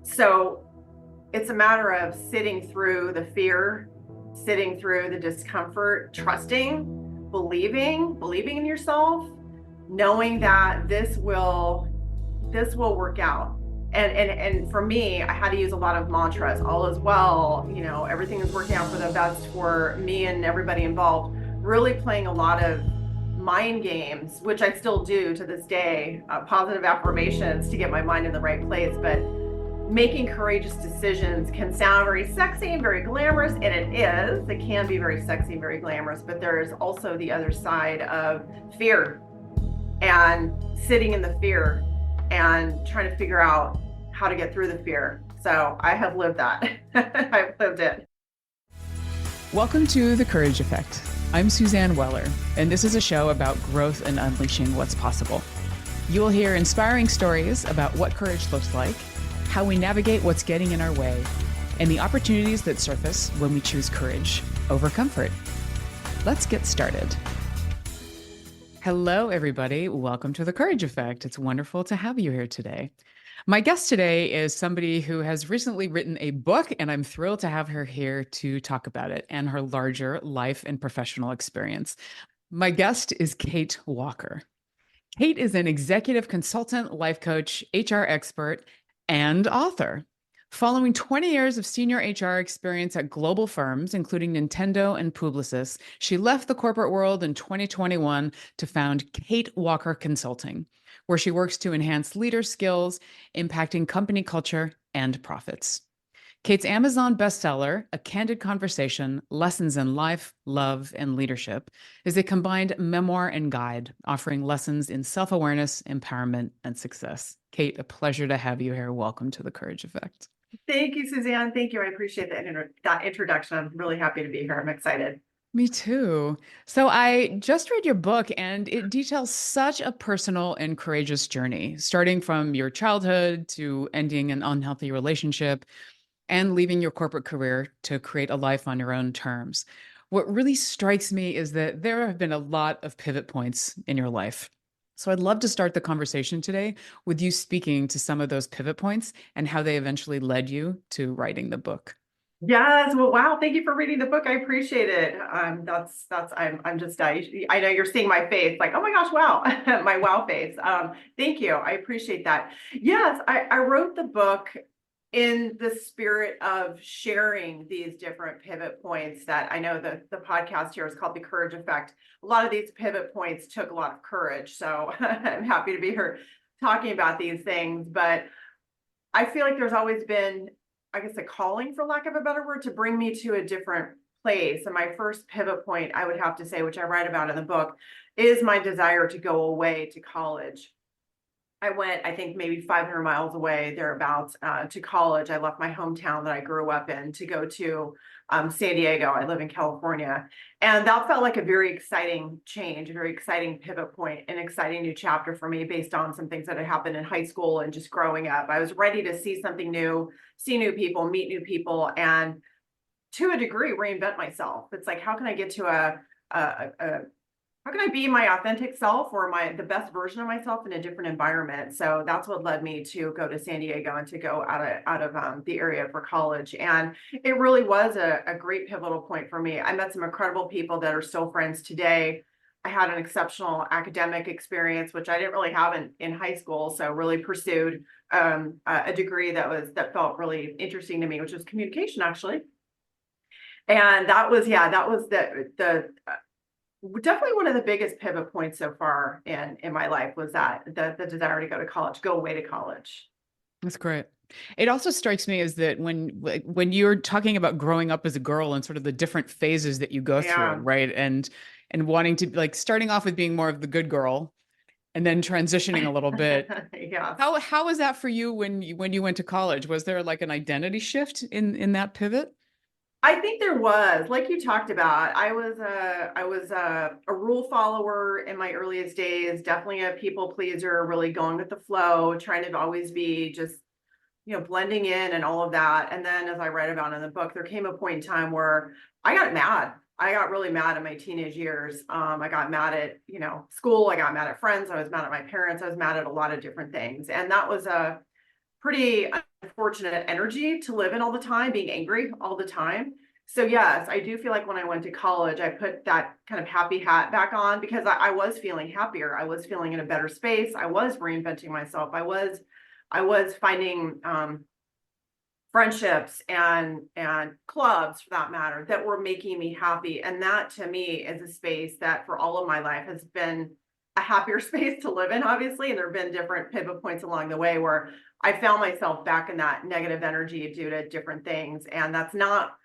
So it's a matter of sitting through the fear, sitting through the discomfort, trusting, believing in yourself, knowing that this will work out. And for me, I had to use a lot of mantras. All is well, everything is working out for the best for me and everybody involved. Really playing a lot of mind games, which I still do to this day, positive affirmations to get my mind in the right place. But making courageous decisions can sound very sexy and very glamorous, and it is. It can be very sexy and very glamorous, but there is also the other side of fear and sitting in the fear and trying to figure out how to get through the fear. So I have lived that. I've lived it. Welcome to The Courage Effect. I'm Suzanne Weller, and this is a show about growth and unleashing what's possible. You will hear inspiring stories about what courage looks like, how we navigate what's getting in our way, and the opportunities that surface when we choose courage over comfort. Let's get started. Hello, everybody. Welcome to The Courage Effect. It's wonderful to have you here today. My guest today is somebody who has recently written a book, and I'm thrilled to have her here to talk about it and her larger life and professional experience. My guest is Kate Walker. Kate is an executive consultant, life coach, HR expert, and author. Following 20 years of senior HR experience at global firms, including Nintendo and Publicis, she left the corporate world in 2021 to found Kate Walker Consulting, where she works to enhance leader skills, impacting company culture and profits. Kate's Amazon bestseller, A Candid Conversation, Lessons in Life, Love, and Leadership, is a combined memoir and guide offering lessons in self-awareness, empowerment, and success. Kate, a pleasure to have you here. Welcome to The Courage Effect. Thank you, Suzanne. Thank you. I appreciate that introduction. I'm really happy to be here. I'm excited. Me too. So I just read your book and it details such a personal and courageous journey, starting from your childhood to ending an unhealthy relationship and leaving your corporate career to create a life on your own terms. What really strikes me is that there have been a lot of pivot points in your life. So I'd love to start the conversation today with you speaking to some of those pivot points and how they eventually led you to writing the book. Yes. Well, wow. Thank you for reading the book. I appreciate it. I'm just, I know you're seeing my face like, oh my gosh, wow, my wow face. Thank you. I appreciate that. Yes. I wrote the book in the spirit of sharing these different pivot points that I know the podcast here is called The Courage Effect. A lot of these pivot points took a lot of courage. So I'm happy to be here talking about these things, but I feel like there's always been, I guess, a calling, for lack of a better word, to bring me to a different place. And my first pivot point, I would have to say, which I write about in the book, is my desire to go away to college. I went, I think, maybe 500 miles away, thereabouts, to college. I left my hometown that I grew up in to go to San Diego. I live in California. And that felt like a very exciting change, a very exciting pivot point, an exciting new chapter for me based on some things that had happened in high school and just growing up. I was ready to see something new, see new people, meet new people, and to a degree, reinvent myself. It's like, how can I get to a how can I be my authentic self or the best version of myself in a different environment? So that's what led me to go to San Diego and to go out of the area for college. And it really was a great pivotal point for me. I met some incredible people that are still friends today. I had an exceptional academic experience, which I didn't really have in high school. So really pursued a degree that felt really interesting to me, which was communication, actually. And that was the definitely one of the biggest pivot points so far in my life was that the desire to go to college, go away to college. That's great. It also strikes me as that when you're talking about growing up as a girl and sort of the different phases that you go through, Yeah. right? And wanting to like starting off with being more of the good girl and then transitioning a little bit. Yes. How was that for you when you went to college? Was there like an identity shift in that pivot? I think there was, like you talked about, I was a rule follower in my earliest days, definitely a people pleaser, really going with the flow, trying to always be just, blending in and all of that. And then as I write about in the book, there came a point in time where I got mad. I got really mad in my teenage years. I got mad at, school. I got mad at friends. I was mad at my parents. I was mad at a lot of different things. And that was a pretty unfortunate energy to live in all the time, being angry all the time. So yes, I do feel like when I went to college, I put that kind of happy hat back on because I was feeling happier. I was feeling in a better space. I was reinventing myself. I was finding friendships and clubs for that matter that were making me happy. And that to me is a space that for all of my life has been a happier space to live in, obviously. And there have been different pivot points along the way where I found myself back in that negative energy due to different things. And that's not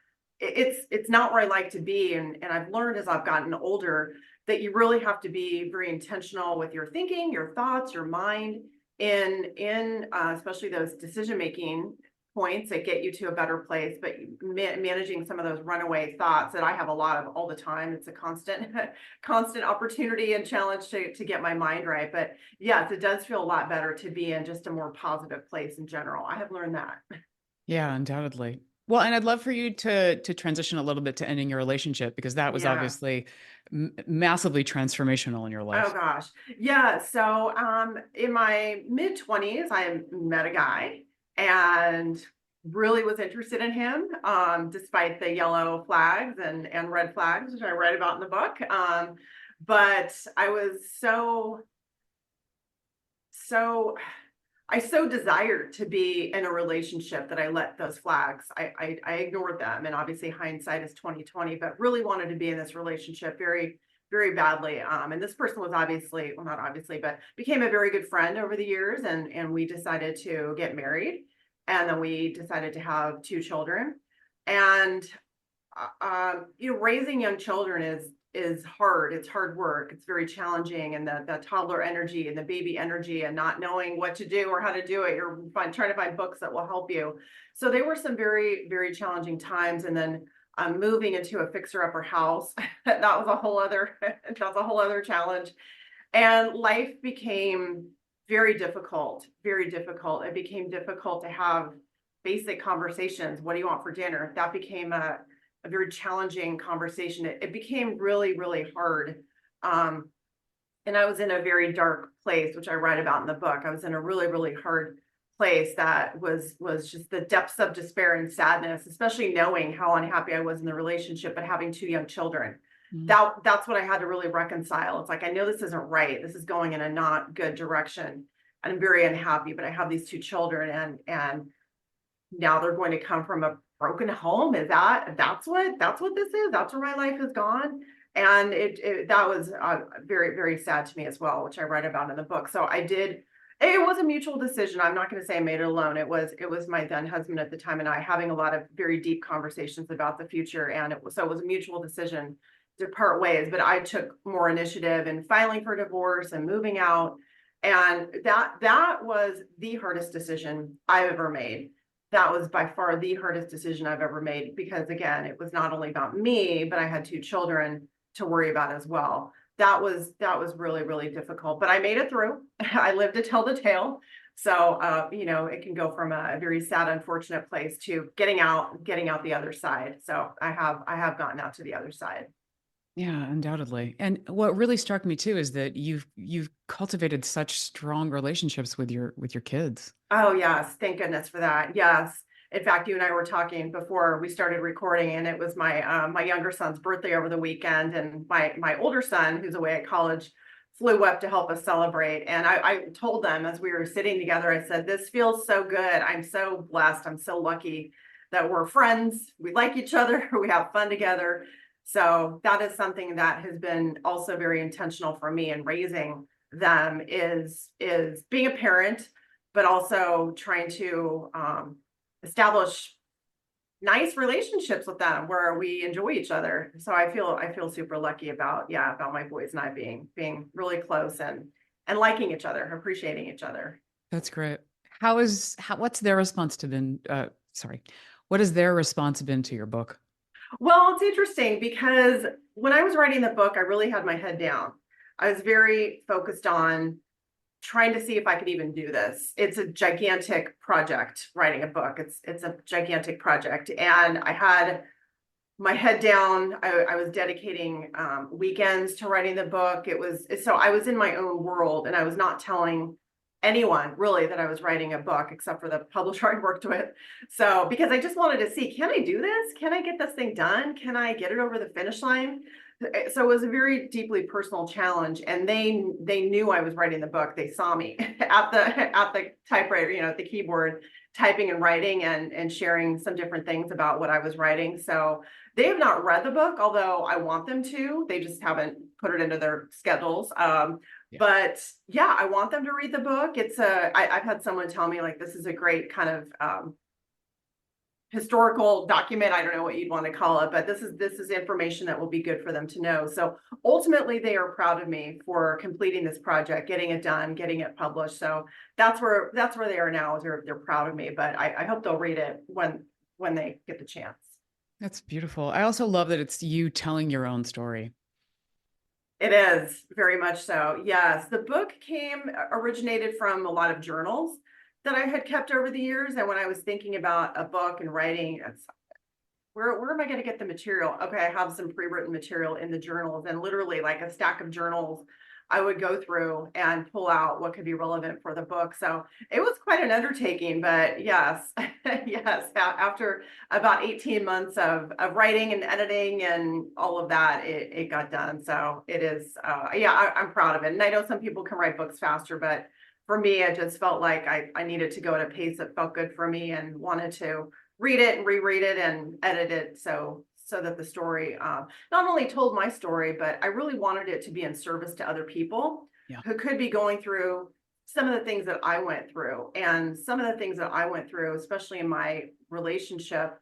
it's not where I like to be. And I've learned as I've gotten older that you really have to be very intentional with your thinking, your thoughts, your mind in especially those decision making points that get you to a better place, but managing some of those runaway thoughts that I have a lot of all the time. It's a constant, constant opportunity and challenge to get my mind right. But yes, it does feel a lot better to be in just a more positive place in general. I have learned that. Yeah, undoubtedly. Well, and I'd love for you to transition a little bit to ending your relationship because that was Yeah. obviously massively transformational in your Oh life. gosh. Yeah. So in my mid-20s, I met a guy and really was interested in him, despite the yellow flags and red flags, which I write about in the book. But I was so I so desired to be in a relationship that I let those flags, I ignored them. And obviously hindsight is 2020, but really wanted to be in this relationship very, very badly. And this person was obviously, well, not obviously, but became a very good friend over the years. And we decided to get married. And then we decided to have two children. And raising young children is hard. It's hard work. It's very challenging, and the toddler energy and the baby energy, and not knowing what to do or how to do it. Trying to find books that will help you. So they were some very, very challenging times. And then moving into a fixer-upper house, that was a whole other that's a whole other challenge. And life became very difficult, very difficult. It became difficult to have basic conversations. What do you want for dinner? That became a very challenging conversation. It became really, really hard. Um, and I was in a very dark place, which I write about in the book. I was in a really, really hard place that was just the depths of despair and sadness, especially knowing how unhappy I was in the relationship, but having two young children. Mm. That's what I had to really reconcile. It's like, I know this isn't right. This is going in a not good direction. And I'm very unhappy, but I have these two children, and now they're going to come from a broken home. That's what this is? That's where my life has gone. And that was very, very sad to me as well, which I write about in the book. So it was a mutual decision. I'm not going to say I made it alone. It was my then husband at the time and I having a lot of very deep conversations about the future. And it was a mutual decision to part ways, but I took more initiative in filing for divorce and moving out. And that was the hardest decision I've ever made. That was by far the hardest decision I've ever made because, again, it was not only about me, but I had two children to worry about as well. That was really, really difficult, but I made it through. I lived to tell the tale. So, it can go from a very sad, unfortunate place to getting out the other side. So I have gotten out to the other side. Yeah, undoubtedly. And what really struck me too is that you've cultivated such strong relationships with your kids. Oh, yes. Thank goodness for that. Yes. In fact, you and I were talking before we started recording, and it was my younger son's birthday over the weekend, and my older son, who's away at college, flew up to help us celebrate. And I told them as we were sitting together, I said, "This feels so good. I'm so blessed. I'm so lucky that we're friends. We like each other. We have fun together." So that is something that has been also very intentional for me in raising them is being a parent, but also trying to establish nice relationships with them where we enjoy each other. So I feel super lucky about my boys and I being really close and liking each other, appreciating each other. That's great. What's their response to been sorry. What has their response been to your book? Well, it's interesting because when I was writing the book, I really had my head down. I was very focused on trying to see if I could even do this. It's a gigantic project, writing a book. It's a gigantic project. And I had my head down. I was dedicating weekends to writing the book. So I was in my own world and I was not telling anyone really that I was writing a book, except for the publisher I worked with. So, because I just wanted to see, can I do this? Can I get this thing done? Can I get it over the finish line? So it was a very deeply personal challenge, and they knew I was writing the book. They saw me at the typewriter, at the keyboard, typing and writing and sharing some different things about what I was writing. So they have not read the book, although I want them to. They just haven't put it into their schedules. Yeah. But yeah, I want them to read the book. I've had someone tell me, like, this is a great kind of historical document. I don't know what you'd want to call it, but this is information that will be good for them to know. So ultimately, they are proud of me for completing this project, getting it done, getting it published. So that's where they are now. Is they're proud of me. But I hope they'll read it when they get the chance. That's beautiful. I also love that it's you telling your own story. It is very much so. Yes, the book originated from a lot of journals that I had kept over the years. And when I was thinking about a book and writing, where am I going to get the material? Okay, I have some pre-written material in the journals, and literally like a stack of journals I would go through and pull out what could be relevant for the book. So it was quite an undertaking, but yes, yes, after about 18 months of writing and editing and all of that, it got done. So it is, yeah, I'm proud of it. And I know some people can write books faster, but for me, I just felt like I needed to go at a pace that felt good for me, and wanted to read it and reread it and edit it so that the story not only told my story, but I really wanted it to be in service to other people Yeah. who could be going through some of the things that I went through. And some of the things that I went through, especially in my relationship,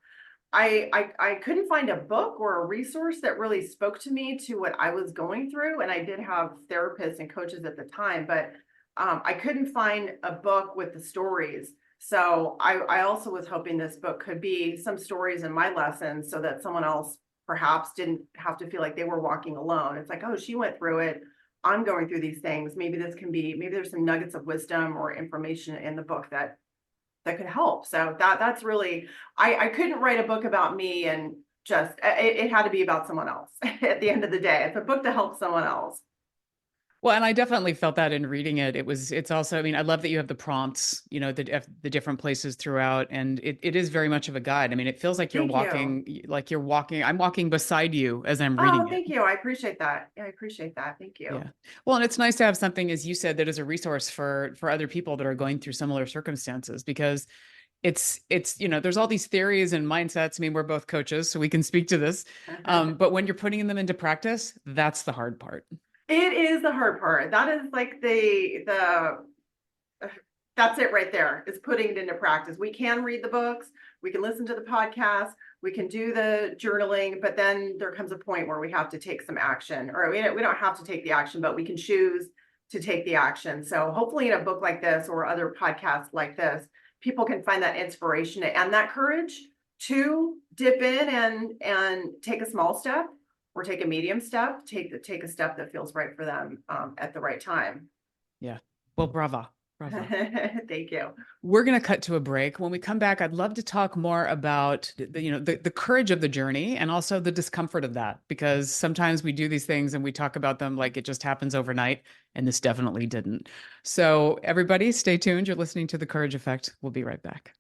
I couldn't find a book or a resource that really spoke to me, to what I was going through. And I did have therapists and coaches at the time, but I couldn't find a book with the stories. So I also was hoping this book could be some stories in my lessons, so that someone else perhaps didn't have to feel like they were walking alone. It's like, oh, she went through it. I'm going through these things. Maybe maybe there's some nuggets of wisdom or information in the book that could help. So that's really, I couldn't write a book about me and just, it had to be about someone else at the end of the day. It's a book to help someone else. Well, and I definitely felt that in reading it. It's also, I mean, I love that you have the prompts, the different places throughout, and it is very much of a guide. I mean, it feels like Thank you. I'm walking beside you as I'm Oh, reading it. thank you. I appreciate that. Yeah, I appreciate that. Thank you. Yeah. Well, and it's nice to have something, as you said, that is a resource for other people that are going through similar circumstances, because there's all these theories and mindsets. I mean, we're both coaches, so we can speak to this. But when you're putting them into practice, that's the hard part. It is the hard part. That is like that's it right there, is putting it into practice. We can read the books, we can listen to the podcast, we can do the journaling, but then there comes a point where we have to take some action, or we don't have to take the action, but we can choose to take the action. So hopefully in a book like this or other podcasts like this, people can find that inspiration and that courage to dip in and take a small step, or take a medium step, take a step that feels right for them at the right time. Yeah. Well, brava. Brava. Thank you. We're going to cut to a break. When we come back, I'd love to talk more about the courage of the journey, and also the discomfort of that, because sometimes we do these things and we talk about them like it just happens overnight, and this definitely didn't. So everybody stay tuned. You're listening to The Courage Effect. We'll be right back.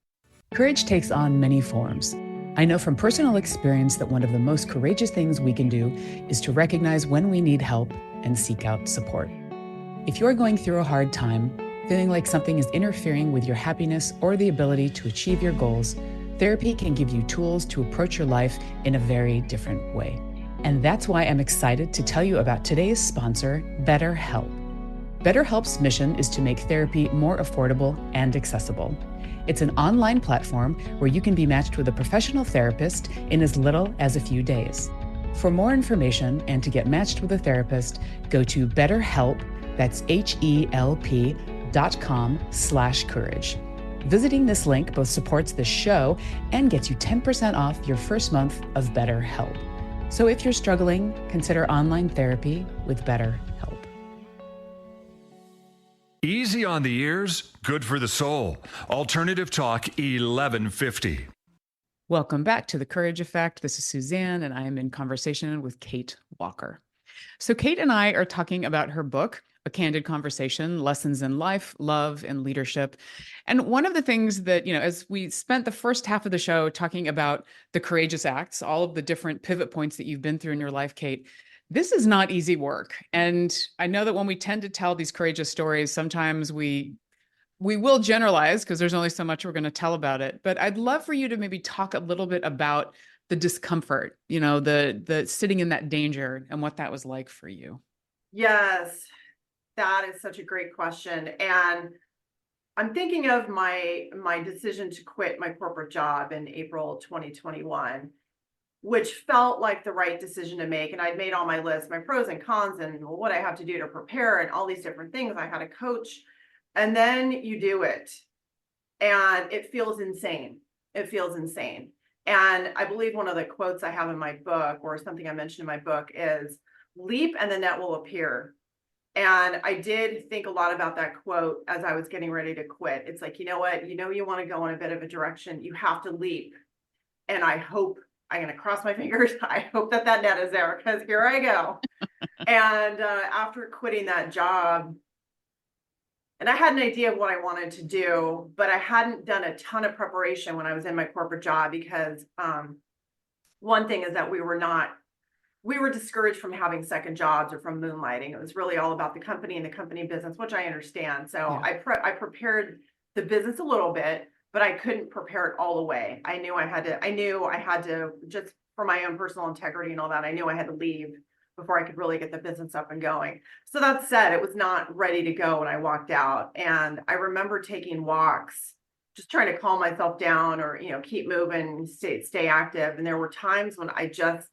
Courage takes on many forms. I know from personal experience that one of the most courageous things we can do is to recognize when we need help and seek out support. If you're going through a hard time, feeling like something is interfering with your happiness or the ability to achieve your goals, therapy can give you tools to approach your life in a very different way. And that's why I'm excited to tell you about today's sponsor, BetterHelp. BetterHelp's mission is to make therapy more affordable and accessible. It's an online platform where you can be matched with a professional therapist in as little as a few days. For more information and to get matched with a therapist, go to BetterHelp, that's HELP.com/courage. Visiting this link both supports this show and gets you 10% off your first month of BetterHelp. So if you're struggling, consider online therapy with BetterHelp. Easy on the ears, good for the soul. Alternative Talk 1150. Welcome back to The Courage Effect. This is Suzanne, and I am in conversation with Kate Walker. So Kate and I are talking about her book, A Candid Conversation, Lessons in Life, Love, and Leadership. And one of the things that, as we spent the first half of the show talking about the courageous acts, all of the different pivot points that you've been through in your life, Kate, this is not easy work. And I know that when we tend to tell these courageous stories, sometimes we will generalize because there's only so much we're going to tell about it. But I'd love for you to maybe talk a little bit about the discomfort, the sitting in that danger and what that was like for you. Yes, that is such a great question. And I'm thinking of my decision to quit my corporate job in April 2021, which felt like the right decision to make. And I'd made all my lists, my pros and cons, and what I have to do to prepare, and all these different things. I had a coach, and then you do it, and it feels insane. It feels insane. And I believe one of the quotes I have in my book, or something I mentioned in my book, is leap and the net will appear. And I did think a lot about that quote as I was getting ready to quit. It's like, you know what? You want to go in a bit of a direction. You have to leap. And I'm going to cross my fingers. I hope that net is there, because here I go. And after quitting that job, and I had an idea of what I wanted to do, but I hadn't done a ton of preparation when I was in my corporate job, because one thing is that we were discouraged from having second jobs or from moonlighting. It was really all about the company and the company business, which I understand. So Yeah. I prepared the business a little bit, but I couldn't prepare it all the way. I knew I had to, just for my own personal integrity and all that, I knew I had to leave before I could really get the business up and going. So that said, it was not ready to go when I walked out. And I remember taking walks, just trying to calm myself down, or, keep moving, stay active. And there were times when I just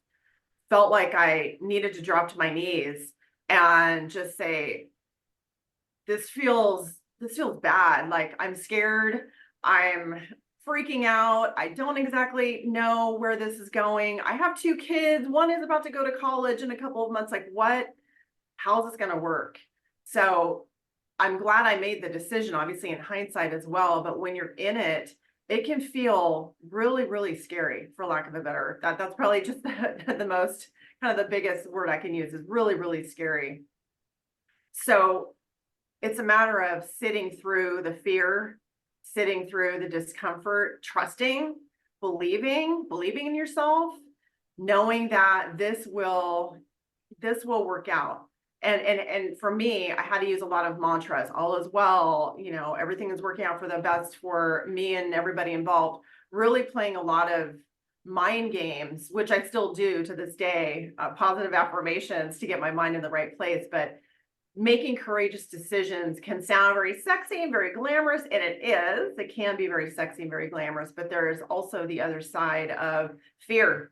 felt like I needed to drop to my knees and just say, this feels bad. Like, I'm scared. I'm freaking out. I don't exactly know where this is going. I have 2 kids. One is about to go to college in a couple of months. Like, how's this going to work? So I'm glad I made the decision, obviously in hindsight as well. But when you're in it, it can feel really, really scary, for lack of a better. That's probably just the most, kind of the biggest word I can use, is really, really scary. So it's a matter of sitting through the fear, sitting through the discomfort, trusting, believing in yourself, knowing that this will work out. And for me, I had to use a lot of mantras. All is well, everything is working out for the best for me and everybody involved. Really playing a lot of mind games, which I still do to this day, positive affirmations to get my mind in the right place. But making courageous decisions can sound very sexy and very glamorous, and it is. It can be very sexy and very glamorous, but there is also the other side of fear,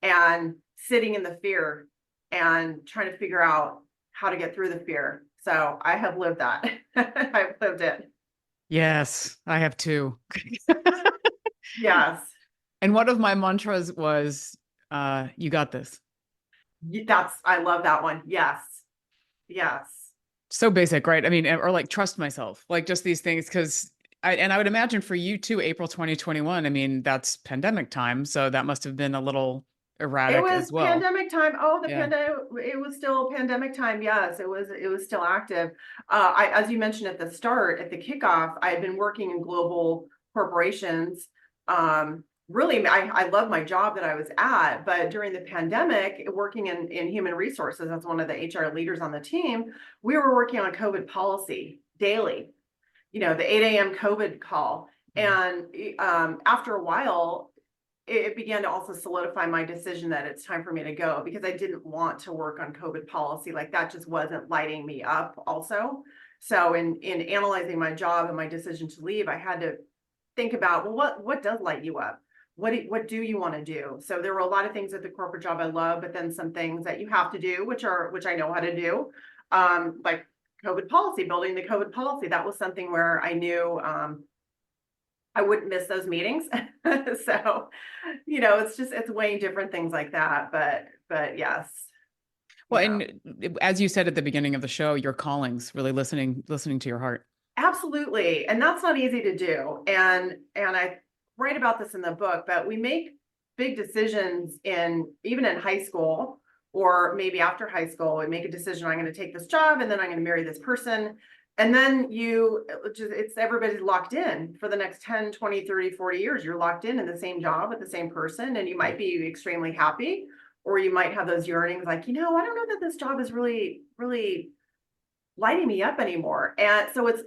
and sitting in the fear and trying to figure out how to get through the fear. So I have lived that. I've lived it. Yes, I have too. Yes. And one of my mantras was, you got this. I love that one. Yes. Yes. So basic, right? I mean, or like trust myself, like just these things. Cause I would imagine for you too, April 2021, I mean, that's pandemic time. So that must have been a little It erratic was as well. pandemic time. Oh, the Yeah. pandemic, it was still pandemic time. Yes, it was still active. As you mentioned at the start, at the kickoff, I had been working in global corporations. Really, I love my job that I was at, but during the pandemic, working in human resources, as one of the HR leaders on the team, we were working on COVID policy daily, the 8 a.m. COVID call. And after a while, it began to also solidify my decision that it's time for me to go, because I didn't want to work on COVID policy. Like, that just wasn't lighting me up also. So in analyzing my job and my decision to leave, I had to think about, well, what does light you up? What do you want to do? So there were a lot of things at the corporate job I love, but then some things that you have to do, which I know how to do, like COVID policy, building the COVID policy. That was something where I knew I wouldn't miss those meetings. So, it's weighing different things like that. But yes. Well, and as you said at the beginning of the show, your callings, really listening to your heart. Absolutely. And that's not easy to do. And I write about this in the book, but we make big decisions even in high school or maybe after high school, we make a decision, I'm going to take this job and then I'm going to marry this person. And then everybody's locked in for the next 10, 20, 30, 40 years. You're locked in the same job with the same person, and you might be extremely happy, or you might have those yearnings like, I don't know that this job is really, really lighting me up anymore. And so it's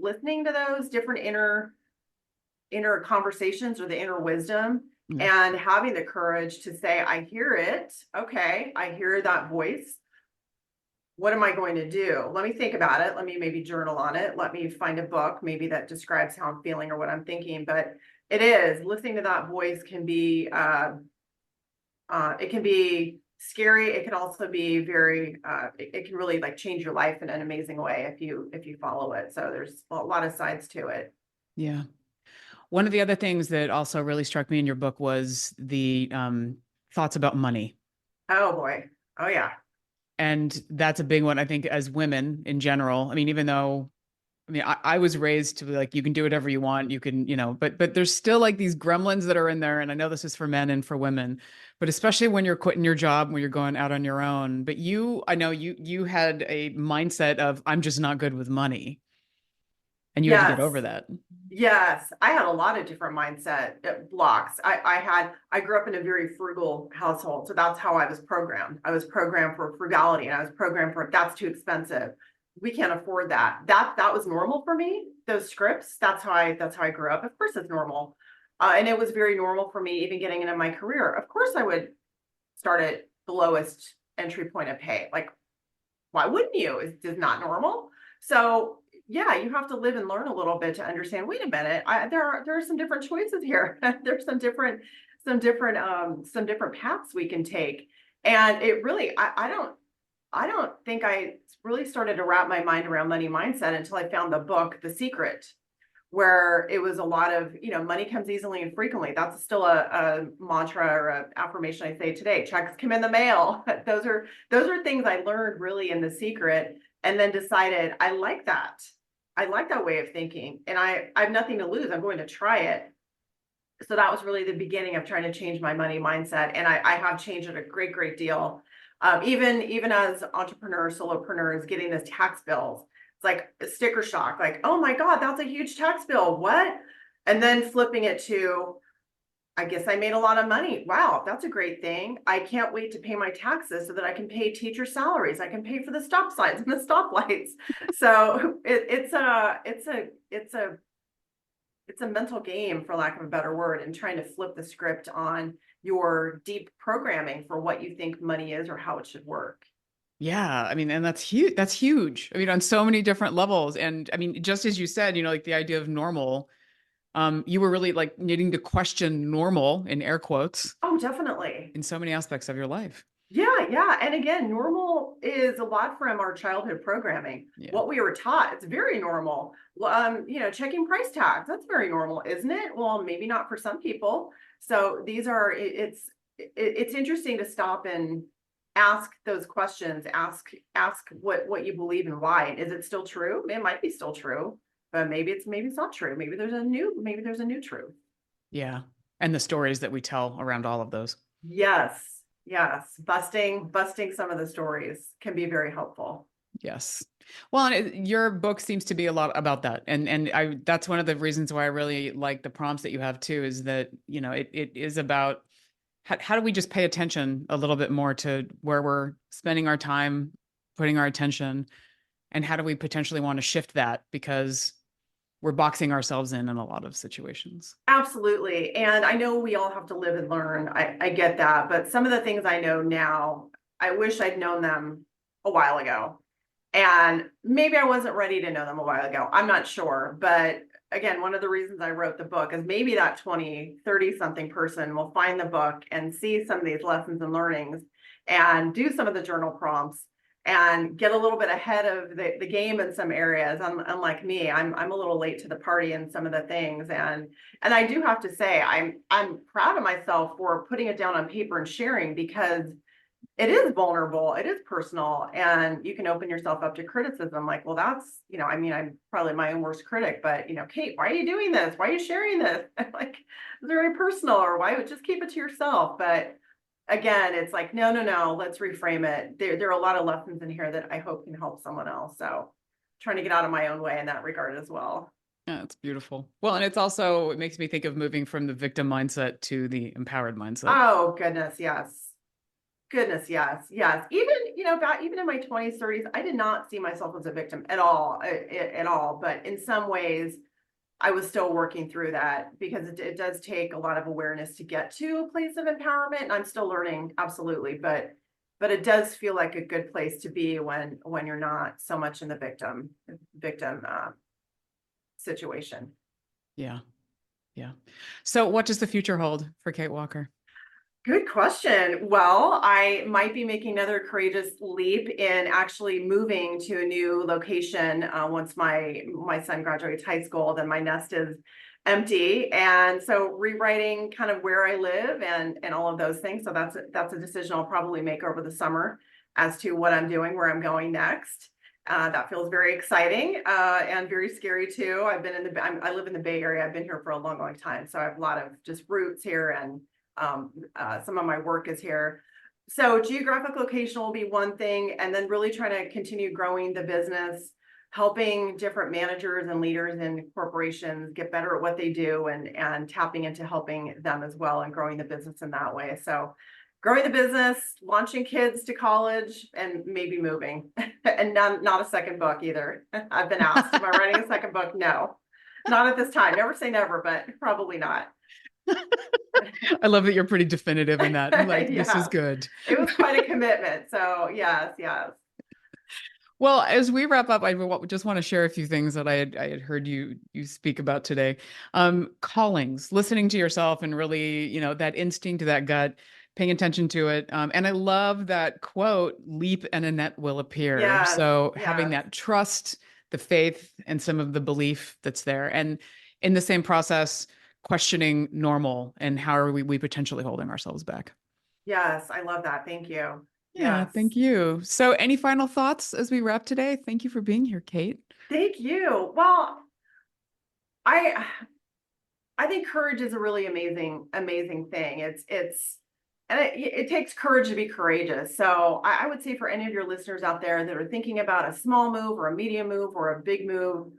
listening to those different inner conversations or the inner wisdom, and having the courage to say, I hear it. Okay, I hear that voice. What am I going to do? Let me think about it. Let me maybe journal on it. Let me find a book maybe that describes how I'm feeling or what I'm thinking. But it is listening to that voice can be it can be scary. It can also be very it can really like change your life in an amazing way if you follow it. So there's a lot of sides to it. Yeah. One of the other things that also really struck me in your book was the thoughts about money. Oh boy. Oh yeah. And that's a big one, I think, as women in general. I mean, even though, I was raised to be like, you can do whatever you want. You can, but there's still like these gremlins that are in there. And I know this is for men and for women, but especially when you're quitting your job, when you're going out on your own. But I know you had a mindset of, I'm just not good with money. And you had to get over that. Yes, I had a lot of different mindset blocks. I grew up in a very frugal household, so that's how I was programmed. I was programmed for frugality, and I was programmed for that's too expensive. We can't afford that. That was normal for me. Those scripts. That's how I grew up. Of course, it's normal, and it was very normal for me even getting into my career. Of course, I would start at the lowest entry point of pay. Like, why wouldn't you? It's not normal. So yeah, you have to live and learn a little bit to understand, wait a minute, there are some different choices here. There's some different paths we can take. And it really, I don't think I really started to wrap my mind around money mindset until I found the book, The Secret, where it was a lot of, money comes easily and frequently. That's still a mantra or an affirmation I say today. Checks come in the mail. Those are things I learned really in The Secret, and then decided I like that. I like that way of thinking, and I have nothing to lose. I'm going to try it. So that was really the beginning of trying to change my money mindset. And I have changed it a great, great deal. Even as entrepreneurs, solopreneurs getting this tax bills, it's like a sticker shock, like, oh my God, that's a huge tax bill. What? And then flipping it to, I guess I made a lot of money. Wow, that's a great thing. I can't wait to pay my taxes so that I can pay teacher salaries. I can pay for the stop signs and the stoplights. So it's a mental game, for lack of a better word, and trying to flip the script on your deep programming for what you think money is or how it should work. Yeah. I mean, and that's huge. That's huge. I mean, on so many different levels. And I mean, just as you said, like the idea of normal, you were really like needing to question normal in air quotes Oh, definitely. in so many aspects of your life. Yeah. And again, normal is a lot from our childhood programming. Yeah. What we were taught, it's very normal. Checking price tags, that's very normal, isn't it? Well, maybe not for some people. So it's interesting to stop and ask those questions, ask what you believe and why. And is it still true? It might be still true, but maybe it's not true. Maybe there's a new truth. Yeah. And the stories that we tell around all of those. Yes. Busting some of the stories can be very helpful. Yes. Well, and your book seems to be a lot about that. And that's one of the reasons why I really like the prompts that you have too, is that, it is about how do we just pay attention a little bit more to where we're spending our time, putting our attention, and how do we potentially want to shift that because we're boxing ourselves in a lot of situations. Absolutely. And I know we all have to live and learn. I get that. But some of the things I know now, I wish I'd known them a while ago. And maybe I wasn't ready to know them a while ago. I'm not sure. But again, one of the reasons I wrote the book is maybe that 20, 30 something person will find the book and see some of these lessons and learnings and do some of the journal prompts and get a little bit ahead of the game in some areas. Unlike me, I'm a little late to the party in some of the things. And I do have to say, I'm proud of myself for putting it down on paper and sharing, because it is vulnerable, it is personal, and you can open yourself up to criticism. Like, well, that's, I'm probably my own worst critic, but Kate, why are you doing this? Why are you sharing this? Like, it's very personal, or why would just keep it to yourself? But again, it's like, no, let's reframe it. There are a lot of lessons in here that I hope can help someone else. So trying to get out of my own way in that regard as well. Yeah, it's beautiful. Well, and it's also, it makes me think of moving from the victim mindset to the empowered mindset. Oh, goodness, yes. Goodness, yes, yes. Even, even in my 20s, 30s, I did not see myself as a victim at all, at all. But in some ways, I was still working through that because it does take a lot of awareness to get to a place of empowerment. And I'm still learning, absolutely, but it does feel like a good place to be when you're not so much in the victim situation. Yeah. Yeah. So what does the future hold for Kate Walker? Good question. Well, I might be making another courageous leap in actually moving to a new location once my son graduates high school. Then my nest is empty, and so rewriting kind of where I live and all of those things. So that's a decision I'll probably make over the summer as to what I'm doing, where I'm going next. That feels very exciting and very scary too. I live in the Bay Area. I've been here for a long time, so I have a lot of just roots here, and some of my work is here. So geographic location will be one thing, and then really trying to continue growing the business, helping different managers and leaders in corporations get better at what they do, and tapping into helping them as well and growing the business in that way. So growing the business, launching kids to college, and maybe moving and not a second book either. I've been asked, am I writing a second book? No, not at this time. Never say never, but probably not. I love that you're pretty definitive in that. Like, this is good. It was quite a commitment. So yes. Well, as we wrap up, I just want to share a few things that I had heard you speak about today. Callings, listening to yourself, and really, that instinct, that gut, paying attention to it. And I love that quote, leap and a net will appear. Yes, So yes. having that trust, the faith, and some of the belief that's there. And in the same process, questioning normal and how are we potentially holding ourselves back. Yes, I love that. Thank you. Yeah, Yes. thank you. So any final thoughts as we wrap today? Thank you for being here, Kate. Thank you. Well, I think courage is a really amazing thing. It takes courage to be courageous. So I would say for any of your listeners out there that are thinking about a small move or a medium move or a big move,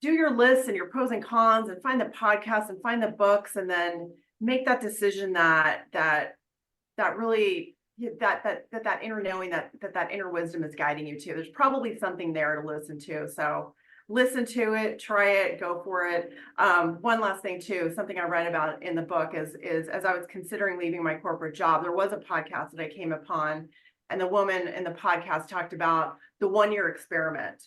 do your lists and your pros and cons, and find the podcasts and find the books, and then make that decision that really that inner knowing, that inner wisdom is guiding you to. There's probably something there to listen to. So listen to it, try it, go for it. One last thing too, something I read about in the book is as I was considering leaving my corporate job, there was a podcast that I came upon, and the woman in the podcast talked about the 1-year experiment.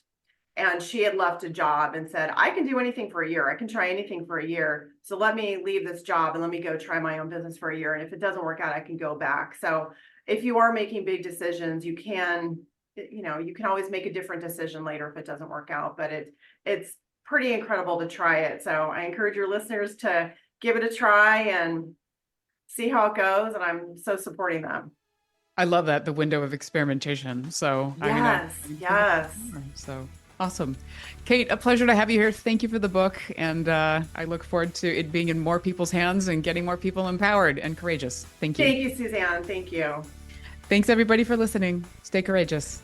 And she had left a job and said, I can do anything for a year. I can try anything for a year. So let me leave this job and let me go try my own business for a year. And if it doesn't work out, I can go back. So if you are making big decisions, you can always make a different decision later if it doesn't work out. But it's pretty incredible to try it. So I encourage your listeners to give it a try and see how it goes. And I'm so supporting them. I love that, the window of experimentation. So Yes. So awesome. Kate, a pleasure to have you here. Thank you for the book. And I look forward to it being in more people's hands and getting more people empowered and courageous. Thank you. Thank you, Suzanne. Thank you. Thanks everybody for listening. Stay courageous.